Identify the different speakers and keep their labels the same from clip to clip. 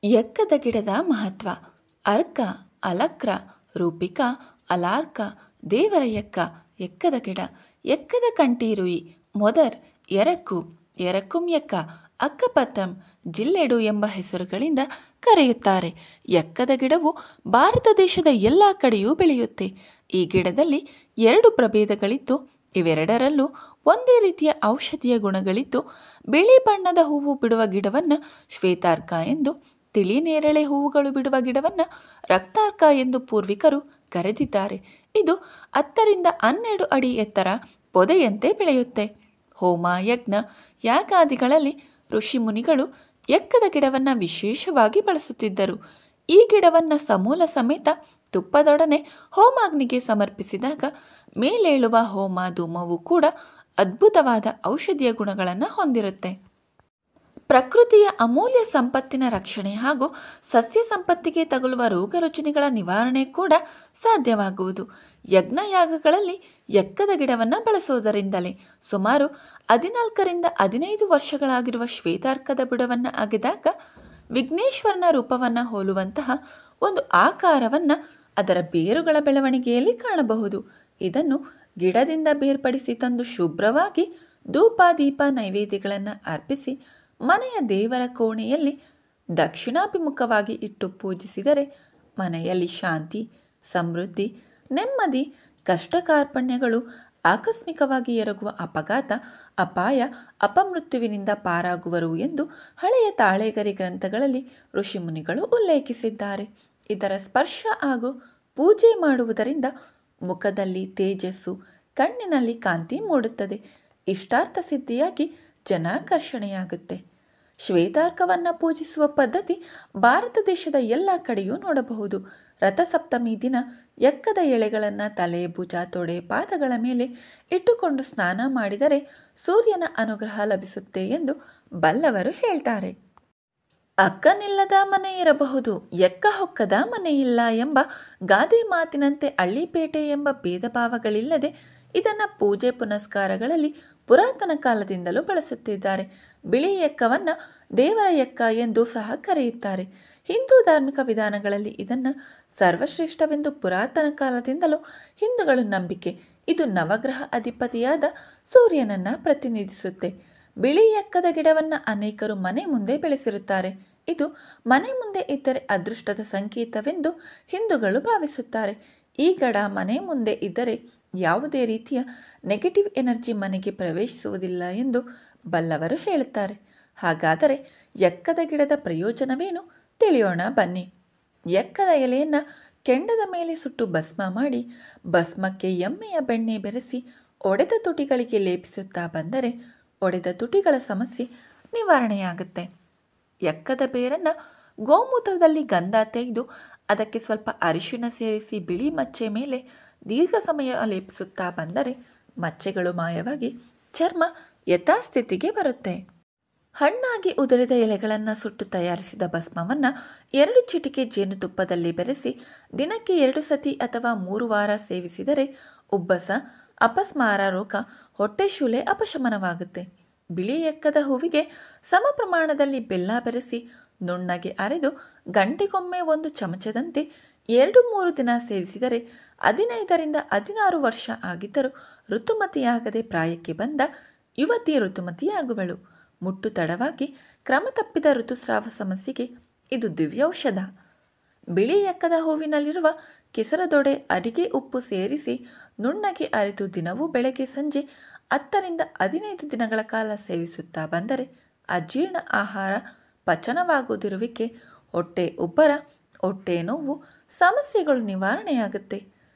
Speaker 1: ಎಕ್ಕದ ಗಿಡದ ಮಹತ್ವ. ಅರ್ಕ, ಅಲಕ್ರ, ರೂಪಿಕ, ಅಲಾರ್ಕ, ದೇವರ ಎಕ್ಕ, ಎಕ್ಕದ ಗಿಡ, ಎಕ್ಕದ ಕಂಟೀರುಯಿ, ಮೊದರ್, ಎರಕ್ಕು, ಎರಕ್ಕುಂ ಎಕ್ಕ, ಅಕ್ಕಪತ್ರಂ, ಜಿಲ್ಲೆಡು ಎಂಬ ಹೆಸರುಗಳಿಂದ ಕರೆಯುತ್ತಾರೆ. ಎಕ್ಕದ ಗಿಡವು ಭಾರತ ದೇಶದ ಎಲ್ಲ ಕಡೆಯೂ ಬೆಳೆಯುತ್ತೆ. ಈ ಗಿಡದಲ್ಲಿ 2 ಪ್ರಭೇದಗಳಿದ್ದು ಇವೆರಡರಲ್ಲೂ ಒಂದೇ ರೀತಿಯ ಔಷಧೀಯ ಗುಣಗಳಿದ್ದು, ಬಿಳಿ ಬಣ್ಣದ ಹೂವು ಬಿಡುವ ಗಿಡವನ್ನು ಶ್ವೇತಾರ್ಕ ಎಂದು, ತಿಳಿ ನೇರಳೆ ಹೂವುಗಳು ಬಿಡುವ ಗಿಡವನ್ನು ರಕ್ತಾರ್ಕ ಎಂದು ಪೂರ್ವಿಕರು ಕರೆದಿದ್ದಾರೆ. ಇದು 10 ರಿಂದ 12 ಅಡಿ ಎತ್ತರ ಪೊದೆಯಂತೆ ಬೆಳೆಯುತ್ತೆ. ಹೋಮ, ಯಜ್ಞ, ಯಾಗಾದಿಗಳಲ್ಲಿ ಋಷಿಮುನಿಗಳು ಎಕ್ಕದ ಗಿಡವನ್ನು ವಿಶೇಷವಾಗಿ ಬಳಸುತ್ತಿದ್ದರು. ಈ ಗಿಡವನ್ನು ಸಮೂಲ ಸಮೇತ ತುಪ್ಪದೊಡನೆ ಹೋಮಾಗ್ನಿಗೆ ಸಮರ್ಪಿಸಿದಾಗ ಮೇಲೇಳುವ ಹೋಮ ಧೂಮವು ಕೂಡ ಅದ್ಭುತವಾದ ಔಷಧೀಯ ಗುಣಗಳನ್ನು ಹೊಂದಿರುತ್ತೆ. ಪ್ರಕೃತಿಯ ಅಮೂಲ್ಯ ಸಂಪತ್ತಿನ ರಕ್ಷಣೆ ಹಾಗೂ ಸಸ್ಯ ಸಂಪತ್ತಿಗೆ ತಗುಲುವ ರೋಗ ರುಜಿನಗಳ ನಿವಾರಣೆ ಕೂಡ ಸಾಧ್ಯವಾಗುವುದು ಯಜ್ಞಯಾಗಗಳಲ್ಲಿ ಎಕ್ಕದ ಗಿಡವನ್ನು ಬಳಸುವುದರಿಂದಲೇ. ಸುಮಾರು 14 ರಿಂದ 15 ವರ್ಷಗಳಾಗಿರುವ ಶ್ವೇತಾರ್ಕದ ಬುಡವನ್ನು ಅಗೆದಾಗ ವಿಘ್ನೇಶ್ವರನ ರೂಪವನ್ನು ಹೋಲುವಂತಹ ಒಂದು ಆಕಾರವನ್ನು ಅದರ ಬೇರುಗಳ ಬೆಳವಣಿಗೆಯಲ್ಲಿ ಕಾಣಬಹುದು. ಇದನ್ನು ಗಿಡದಿಂದ ಬೇರ್ಪಡಿಸಿ ತಂದು ಶುಭ್ರವಾಗಿ ಧೂಪ ದೀಪ ನೈವೇದ್ಯಗಳನ್ನು ಅರ್ಪಿಸಿ ಮನೆಯ ದೇವರ ಕೋಣೆಯಲ್ಲಿ ದಕ್ಷಿಣಾಭಿಮುಖವಾಗಿ ಇಟ್ಟು ಪೂಜಿಸಿದರೆ ಮನೆಯಲ್ಲಿ ಶಾಂತಿ, ಸಮೃದ್ಧಿ, ನೆಮ್ಮದಿ, ಕಷ್ಟ ಕಾರ್ಪಣ್ಯಗಳು, ಆಕಸ್ಮಿಕವಾಗಿ ಎರಗುವ ಅಪಘಾತ, ಅಪಾಯ, ಅಪಮೃತ್ಯುವಿನಿಂದ ಪಾರಾಗುವರು ಎಂದು ಹಳೆಯ ತಾಳೆಗರಿ ಗ್ರಂಥಗಳಲ್ಲಿ ಋಷಿಮುನಿಗಳು ಉಲ್ಲೇಖಿಸಿದ್ದಾರೆ. ಇದರ ಸ್ಪರ್ಶ ಹಾಗೂ ಪೂಜೆ ಮಾಡುವುದರಿಂದ ಮುಖದಲ್ಲಿ ತೇಜಸ್ಸು, ಕಣ್ಣಿನಲ್ಲಿ ಕಾಂತಿ ಮೂಡುತ್ತದೆ, ಇಷ್ಟಾರ್ಥ ಸಿದ್ಧಿಯಾಗಿ ಜನಾಕರ್ಷಣೆಯಾಗುತ್ತೆ. ಶ್ವೇತಾರ್ಕವನ್ನು ಪೂಜಿಸುವ ಪದ್ಧತಿ ಭಾರತ ದೇಶದ ಎಲ್ಲ ಕಡೆಯೂ ನೋಡಬಹುದು. ರಥಸಪ್ತಮಿ ದಿನ ಎಕ್ಕದ ಎಳೆಗಳನ್ನು ತಲೆ, ಭುಜ, ತೊಡೆ, ಪಾದಗಳ ಮೇಲೆ ಇಟ್ಟುಕೊಂಡು ಸ್ನಾನ ಮಾಡಿದರೆ ಸೂರ್ಯನ ಅನುಗ್ರಹ ಲಭಿಸುತ್ತೆ ಎಂದು ಬಲ್ಲವರು ಹೇಳ್ತಾರೆ. ಅಕ್ಕನಿಲ್ಲದ ಮನೆ ಇರಬಹುದು, ಎಕ್ಕ ಹೊಕ್ಕದ ಮನೆ ಇಲ್ಲ ಎಂಬ ಗಾದೆ ಮಾತಿನಂತೆ ಹಳ್ಳಿಪೇಟೆ ಎಂಬ ಭೇದ ಭಾವಗಳಿಲ್ಲದೆ ಇದನ್ನು ಪೂಜೆ ಪುನಸ್ಕಾರಗಳಲ್ಲಿ ಪುರಾತನ ಕಾಲದಿಂದಲೂ ಬಳಸುತ್ತಿದ್ದಾರೆ. ಬಿಳಿ ಎಕ್ಕವನ್ನು ದೇವರ ಎಕ್ಕ ಎಂದು ಸಹ ಕರೆಯುತ್ತಾರೆ. ಹಿಂದೂ ಧಾರ್ಮಿಕ ವಿಧಾನಗಳಲ್ಲಿ ಇದನ್ನು ಸರ್ವಶ್ರೇಷ್ಠವೆಂದು ಪುರಾತನ ಕಾಲದಿಂದಲೂ ಹಿಂದೂಗಳು ನಂಬಿಕೆ. ಇದು ನವಗ್ರಹ ಅಧಿಪತಿಯಾದ ಸೂರ್ಯನನ್ನು ಪ್ರತಿನಿಧಿಸುತ್ತೆ. ಬಿಳಿ ಎಕ್ಕದ ಗಿಡವನ್ನು ಅನೇಕರು ಮನೆ ಮುಂದೆ ಬೆಳೆಸಿರುತ್ತಾರೆ. ಇದು ಮನೆ ಮುಂದೆ ಇದ್ದರೆ ಅದೃಷ್ಟದ ಸಂಕೇತವೆಂದು ಹಿಂದೂಗಳು ಭಾವಿಸುತ್ತಾರೆ. ಈ ಗಿಡ ಮನೆ ಮುಂದೆ ಇದ್ದರೆ ಯಾವುದೇ ರೀತಿಯ ನೆಗೆಟಿವ್ ಎನರ್ಜಿ ಮನೆಗೆ ಪ್ರವೇಶಿಸುವುದಿಲ್ಲ ಎಂದು ಬಲ್ಲವರು ಹೇಳುತ್ತಾರೆ. ಹಾಗಾದರೆ ಎಕ್ಕದ ಗಿಡದ ಪ್ರಯೋಜನವೇನು ತಿಳಿಯೋಣ ಬನ್ನಿ. ಎಕ್ಕದ ಎಲೆಯನ್ನು ಕೆಂಡದ ಮೇಲೆ ಸುಟ್ಟು ಭಸ್ಮ ಮಾಡಿ ಭಸ್ಮಕ್ಕೆ ಎಮ್ಮೆಯ ಬೆಣ್ಣೆ ಬೆರೆಸಿ ಒಡೆದ ತುಟಿಗಳಿಗೆ ಲೇಪಿಸುತ್ತಾ ಬಂದರೆ ಒಡೆದ ತುಟಿಗಳ ಸಮಸ್ಯೆ ನಿವಾರಣೆಯಾಗುತ್ತೆ. ಎಕ್ಕದ ಬೇರನ್ನು ಗೋಮೂತ್ರದಲ್ಲಿ ಗಂಧ ತೆಗೆದು ಅದಕ್ಕೆ ಸ್ವಲ್ಪ ಅರಿಶಿಣ ಸೇರಿಸಿ ಬಿಳಿ ಮಚ್ಚೆ ಮೇಲೆ ದೀರ್ಘ ಸಮಯ ಲೇಪಿಸುತ್ತಾ ಬಂದರೆ ಮಚ್ಚೆಗಳು ಮಾಯವಾಗಿ ಚರ್ಮ ಯಥಾಸ್ಥಿತಿಗೆ ಬರುತ್ತೆ. ಹಣ್ಣಾಗಿ ಉದುರಿದ ಎಲೆಗಳನ್ನು ಸುಟ್ಟು ತಯಾರಿಸಿದ ಭಸ್ಮವನ್ನು 2 ಚಿಟಿಕೆ ಜೇನುತುಪ್ಪದಲ್ಲಿ ಬೆರೆಸಿ ದಿನಕ್ಕೆ 2 ಸತಿ ಅಥವಾ 3 ವಾರ ಸೇವಿಸಿದರೆ ಉಬ್ಬಸ, ಅಪಸ್ಮಾರ ರೋಗ, ಹೊಟ್ಟೆಶೂಲೆ ಅಪಶಮನವಾಗುತ್ತೆ. ಬಿಳಿ ಎಕ್ಕದ ಹೂವಿಗೆ ಸಮ ಪ್ರಮಾಣದಲ್ಲಿ ಬೆಲ್ಲ ಬೆರೆಸಿ ನುಣ್ಣಗೆ ಅರೆದು ಗಂಟೆಗೊಮ್ಮೆ 1 ಚಮಚದಂತೆ 2-3 ದಿನ ಸೇವಿಸಿದರೆ 15 ರಿಂದ 16 ವರ್ಷ ಆಗಿದ್ದರೂ ಋತುಮತಿಯಾಗದೆ ಪ್ರಾಯಕ್ಕೆ ಬಂದ ಯುವತಿ ಋತುಮತಿಯಾಗುವಳು. ಮುಟ್ಟು ತಡವಾಗಿ ಕ್ರಮ ತಪ್ಪಿದ ಋತುಸ್ರಾವ ಸಮಸ್ಯೆಗೆ ಇದು ದಿವ್ಯೌಷಧ. ಬಿಳಿ ಎಕ್ಕದ ಹೂವಿನಲ್ಲಿರುವ ಕೆಸರದೊಡೆ ಅಡಿಗೆ ಉಪ್ಪು ಸೇರಿಸಿ ನುಣ್ಣಗೆ ಅರೆದು ದಿನವೂ ಬೆಳಗ್ಗೆ ಸಂಜೆ 10 ರಿಂದ 15 ದಿನಗಳ ಕಾಲ ಸೇವಿಸುತ್ತಾ ಬಂದರೆ ಅಜೀರ್ಣ ಆಹಾರ ಪಚನವಾಗುವುದಿರುವಿಕೆ, ಹೊಟ್ಟೆ ಉಬ್ಬರ, ಹೊಟ್ಟೆ ನೋವು ಸಮಸ್ಯೆಗಳು ನಿವಾರಣೆಯಾಗುತ್ತೆ.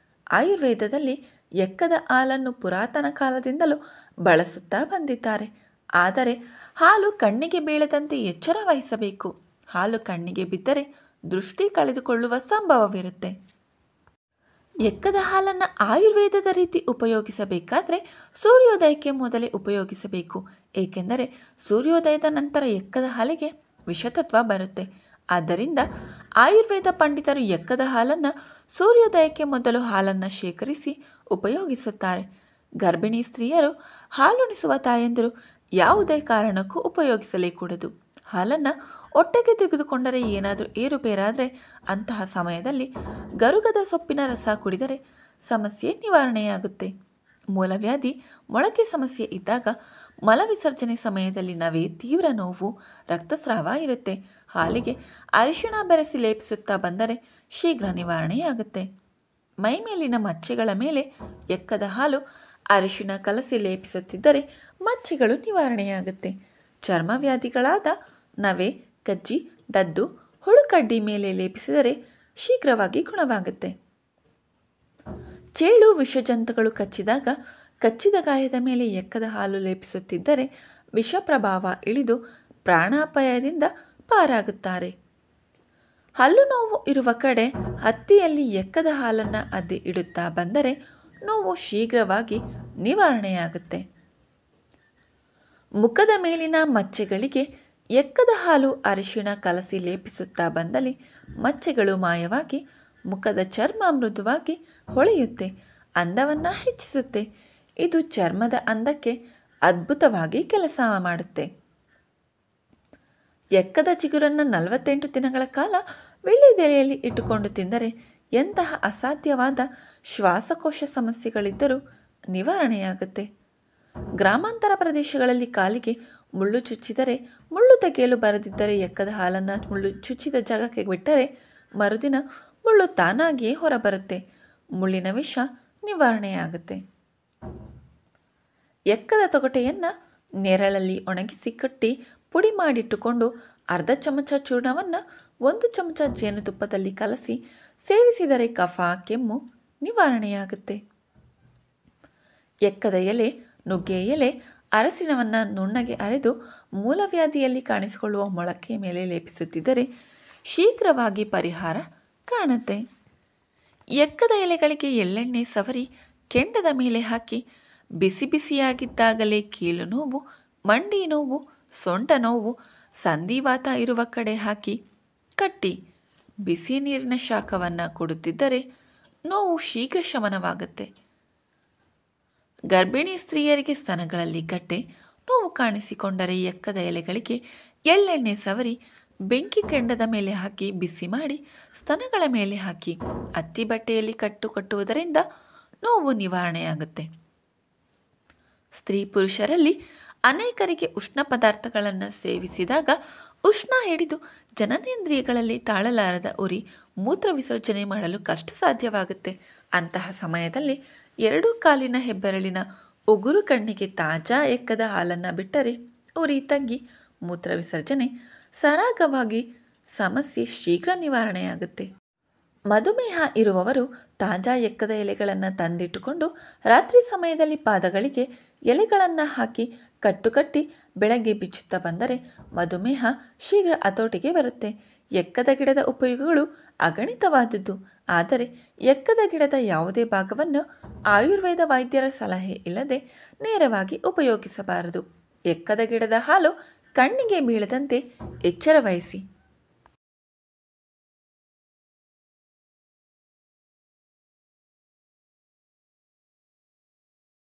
Speaker 1: ಆಯುರ್ವೇದದಲ್ಲಿ ಎಕ್ಕದ ಹಾಲನ್ನು ಪುರಾತನ ಕಾಲದಿಂದಲೂ ಬಳಸುತ್ತಾ ಬಂದಿದ್ದಾರೆ. ಆದರೆ ಹಾಲು ಕಣ್ಣಿಗೆ ಬೀಳದಂತೆ ಎಚ್ಚರ ವಹಿಸಬೇಕು. ಹಾಲು ಕಣ್ಣಿಗೆ ಬಿದ್ದರೆ ದೃಷ್ಟಿ ಕಳೆದುಕೊಳ್ಳುವ ಸಂಭವವಿರುತ್ತೆ. ಎಕ್ಕದ ಹಾಲನ್ನು ಆಯುರ್ವೇದದ ರೀತಿ ಉಪಯೋಗಿಸಬೇಕಾದ್ರೆ ಸೂರ್ಯೋದಯಕ್ಕೆ ಮೊದಲೇ ಉಪಯೋಗಿಸಬೇಕು. ಏಕೆಂದರೆ ಸೂರ್ಯೋದಯದ ನಂತರ ಎಕ್ಕದ ಹಾಲಿಗೆ ವಿಷತತ್ವ ಬರುತ್ತೆ. ಆದ್ದರಿಂದ ಆಯುರ್ವೇದ ಪಂಡಿತರು ಎಕ್ಕದ ಹಾಲನ್ನು ಸೂರ್ಯೋದಯಕ್ಕೆ ಮೊದಲು ಹಾಲನ್ನು ಶೇಖರಿಸಿ ಉಪಯೋಗಿಸುತ್ತಾರೆ. ಗರ್ಭಿಣಿ ಸ್ತ್ರೀಯರು, ಹಾಲುಣಿಸುವ ತಾಯಂದಿರು ಯಾವುದೇ ಕಾರಣಕ್ಕೂ ಉಪಯೋಗಿಸಲೇಕೂಡದು. ಹಾಲನ್ನು ಹೊಟ್ಟೆಗೆ ತೆಗೆದುಕೊಂಡರೆ ಏನಾದರೂ ಏರುಪೇರಾದರೆ ಅಂತಹ ಸಮಯದಲ್ಲಿ ಗರುಗದ ಸೊಪ್ಪಿನ ರಸ ಕುಡಿದರೆ ಸಮಸ್ಯೆ ನಿವಾರಣೆಯಾಗುತ್ತೆ. ಮೂಲವ್ಯಾಧಿ ಮೊಳಕೆ ಸಮಸ್ಯೆ ಇದ್ದಾಗ ಮಲವಿಸರ್ಜನೆ ಸಮಯದಲ್ಲಿ ನವೆ, ತೀವ್ರ ನೋವು, ರಕ್ತಸ್ರಾವ ಇರುತ್ತೆ. ಹಾಲಿಗೆ ಅರಿಶಿಣ ಬೆರೆಸಿ ಲೇಪಿಸುತ್ತಾ ಬಂದರೆ ಶೀಘ್ರ ನಿವಾರಣೆಯಾಗುತ್ತೆ. ಮೈಮೇಲಿನ ಮಚ್ಚೆಗಳ ಮೇಲೆ ಎಕ್ಕದ ಹಾಲು ಅರಿಶಿಣ ಕಲಸಿ ಲೇಪಿಸುತ್ತಿದ್ದರೆ ಮಚ್ಚೆಗಳು ನಿವಾರಣೆಯಾಗುತ್ತೆ. ಚರ್ಮವ್ಯಾಧಿಗಳಾದ ನವೆ, ಕಜ್ಜಿ, ದದ್ದು, ಹುಳುಕಡ್ಡಿ ಮೇಲೆ ಲೇಪಿಸಿದರೆ ಶೀಘ್ರವಾಗಿ ಗುಣವಾಗುತ್ತೆ. ಚೇಳು ವಿಷಜಂತುಗಳು ಕಚ್ಚಿದಾಗ ಕಚ್ಚಿದ ಗಾಯದ ಮೇಲೆ ಎಕ್ಕದ ಹಾಲು ಲೇಪಿಸುತ್ತಿದ್ದರೆ ವಿಷ ಪ್ರಭಾವ ಇಳಿದು ಪ್ರಾಣಾಪಾಯದಿಂದ ಪಾರಾಗುತ್ತಾರೆ. ಹಲ್ಲು ನೋವು ಇರುವ ಕಡೆ ಹತ್ತಿಯಲ್ಲಿ ಎಕ್ಕದ ಹಾಲನ್ನು ಅದ್ದಿ ಇಡುತ್ತಾ ಬಂದರೆ ನೋವು ಶೀಘ್ರವಾಗಿ ನಿವಾರಣೆಯಾಗುತ್ತೆ. ಮುಖದ ಮೇಲಿನ ಮಚ್ಚೆಗಳಿಗೆ ಎಕ್ಕದ ಹಾಲು ಅರಿಶಿಣ ಕಲಸಿ ಲೇಪಿಸುತ್ತಾ ಬಂದಲ್ಲಿ ಮಚ್ಚೆಗಳು ಮಾಯವಾಗಿ ಮುಖದ ಚರ್ಮ ಮೃದುವಾಗಿ ಹೊಳೆಯುತ್ತೆ, ಅಂದವನ್ನು ಹೆಚ್ಚಿಸುತ್ತೆ. ಇದು ಚರ್ಮದ ಅಂದಕ್ಕೆ ಅದ್ಭುತವಾಗಿ ಕೆಲಸ ಮಾಡುತ್ತೆ. ಎಕ್ಕದ ಚಿಗುರನ್ನು 48 ದಿನಗಳ ಕಾಲ ವೀಳ್ಯದೆಲೆಯಲ್ಲಿ ಇಟ್ಟುಕೊಂಡು ತಿಂದರೆ ಎಂತಹ ಅಸಾಧ್ಯವಾದ ಶ್ವಾಸಕೋಶ ಸಮಸ್ಯೆಗಳಿದ್ದರೂ ನಿವಾರಣೆಯಾಗುತ್ತೆ. ಗ್ರಾಮಾಂತರ ಪ್ರದೇಶಗಳಲ್ಲಿ ಕಾಲಿಗೆ ಮುಳ್ಳು ಚುಚ್ಚಿದರೆ ಮುಳ್ಳು ತೆಗೆಯಲು ಬರದಿದ್ದರೆ ಎಕ್ಕದ ಹಾಲನ್ನು ಮುಳ್ಳು ಚುಚ್ಚಿದ ಜಾಗಕ್ಕೆ ಬಿಟ್ಟರೆ ಮರುದಿನ ಮುಳ್ಳು ತಾನಾಗಿಯೇ ಹೊರಬರುತ್ತೆ. ಮುಳ್ಳಿನ ವಿಷ ನಿವಾರಣೆಯಾಗುತ್ತೆ. ಎಕ್ಕದ ತೊಗಟೆಯನ್ನು ನೆರಳಲ್ಲಿ ಒಣಗಿಸಿ ಕಟ್ಟಿ ಪುಡಿ ಮಾಡಿಟ್ಟುಕೊಂಡು ಅರ್ಧ ಚಮಚ ಚೂರ್ಣವನ್ನು 1 ಚಮಚ ಜೇನುತುಪ್ಪದಲ್ಲಿ ಕಲಸಿ ಸೇವಿಸಿದರೆ ಕಫ, ಕೆಮ್ಮು ನಿವಾರಣೆಯಾಗುತ್ತೆ. ಎಕ್ಕದ ಎಲೆ, ನುಗ್ಗೆ ಎಲೆ, ಅರಸಿನವನ್ನು ನುಣ್ಣಗೆ ಅರೆದು ಮೂಲವ್ಯಾಧಿಯಲ್ಲಿ ಕಾಣಿಸಿಕೊಳ್ಳುವ ಮೊಳಕೆ ಮೇಲೆ ಲೇಪಿಸುತ್ತಿದ್ದರೆ ಶೀಘ್ರವಾಗಿ ಪರಿಹಾರ ಕಾಣುತ್ತೆ. ಎಕ್ಕದ ಎಲೆಗಳಿಗೆ ಎಳ್ಳೆಣ್ಣೆ ಸವರಿ ಕೆಂಡದ ಮೇಲೆ ಹಾಕಿ ಬಿಸಿ ಬಿಸಿಯಾಗಿದ್ದಾಗಲೇ ಕೀಲು ನೋವು, ಮಂಡಿ ನೋವು, ಸೊಂಟ ನೋವು, ಸಂಧಿವಾತ ಇರುವ ಕಡೆ ಹಾಕಿ ಕಟ್ಟಿ ಬಿಸಿ ನೀರಿನ ಶಾಖವನ್ನು ಕೊಡುತ್ತಿದ್ದರೆ ನೋವು ಶೀಘ್ರ ಶಮನವಾಗುತ್ತೆ. ಗರ್ಭಿಣಿ ಸ್ತ್ರೀಯರಿಗೆ ಸ್ತನಗಳಲ್ಲಿ ಗಡ್ಡೆ ನೋವು ಕಾಣಿಸಿಕೊಂಡರೆ ಎಕ್ಕದ ಎಲೆಗಳಿಗೆ ಎಳ್ಳೆಣ್ಣೆ ಸವರಿ ಬೆಂಕಿ ಕೆಂಡದ ಮೇಲೆ ಹಾಕಿ ಬಿಸಿ ಮಾಡಿ ಸ್ತನಗಳ ಮೇಲೆ ಹಾಕಿ ಹತ್ತಿ ಬಟ್ಟೆಯಲ್ಲಿ ಕಟ್ಟುವುದರಿಂದ ನೋವು ನಿವಾರಣೆಯಾಗುತ್ತೆ. ಸ್ತ್ರೀ ಪುರುಷರಲ್ಲಿ ಅನೇಕರಿಗೆ ಉಷ್ಣ ಪದಾರ್ಥಗಳನ್ನು ಸೇವಿಸಿದಾಗ ಉಷ್ಣ ಹಿಡಿದು ಜನನೇಂದ್ರಿಯಗಳಲ್ಲಿ ತಾಳಲಾರದ ಉರಿ ಮೂತ್ರ ವಿಸರ್ಜನೆ ಮಾಡಲು ಕಷ್ಟ ಸಾಧ್ಯವಾಗುತ್ತೆ. ಅಂತಹ ಸಮಯದಲ್ಲಿ 2 ಕಾಲಿನ ಹೆಬ್ಬೆರಳಿನ ಉಗುರು ಕಣ್ಣಿಗೆ ತಾಜಾ ಎಕ್ಕದ ಹಾಲನ್ನು ಬಿಟ್ಟರೆ ಉರಿ ತಗ್ಗಿ ಮೂತ್ರ ವಿಸರ್ಜನೆ ಸರಾಗವಾಗಿ ಸಮಸ್ಯೆ ಶೀಘ್ರ ನಿವಾರಣೆಯಾಗುತ್ತೆ. ಮಧುಮೇಹ ಇರುವವರು ತಾಜಾ ಎಕ್ಕದ ಎಲೆಗಳನ್ನು ತಂದಿಟ್ಟುಕೊಂಡು ರಾತ್ರಿ ಸಮಯದಲ್ಲಿ ಪಾದಗಳಿಗೆ ಎಲೆಗಳನ್ನು ಹಾಕಿ ಕಟ್ಟುಕಟ್ಟಿ ಬೆಳಗ್ಗೆ ಬಿಚ್ಚುತ್ತಾ ಬಂದರೆ ಮಧುಮೇಹ ಶೀಘ್ರ ಹತೋಟಿಗೆ ಬರುತ್ತೆ. ಎಕ್ಕದ ಗಿಡದ ಉಪಯೋಗಗಳು ಅಗಣಿತವಾದದ್ದು. ಆದರೆ ಎಕ್ಕದ ಗಿಡದ ಯಾವುದೇ ಭಾಗವನ್ನು ಆಯುರ್ವೇದ ವೈದ್ಯರ ಸಲಹೆ ಇಲ್ಲದೆ ನೇರವಾಗಿ ಉಪಯೋಗಿಸಬಾರದು. ಎಕ್ಕದ ಗಿಡದ ಹಾಲು ಕಣ್ಣಿಗೆ ಬೀಳದಂತೆ ಎಚ್ಚರ ವಹಿಸಿ.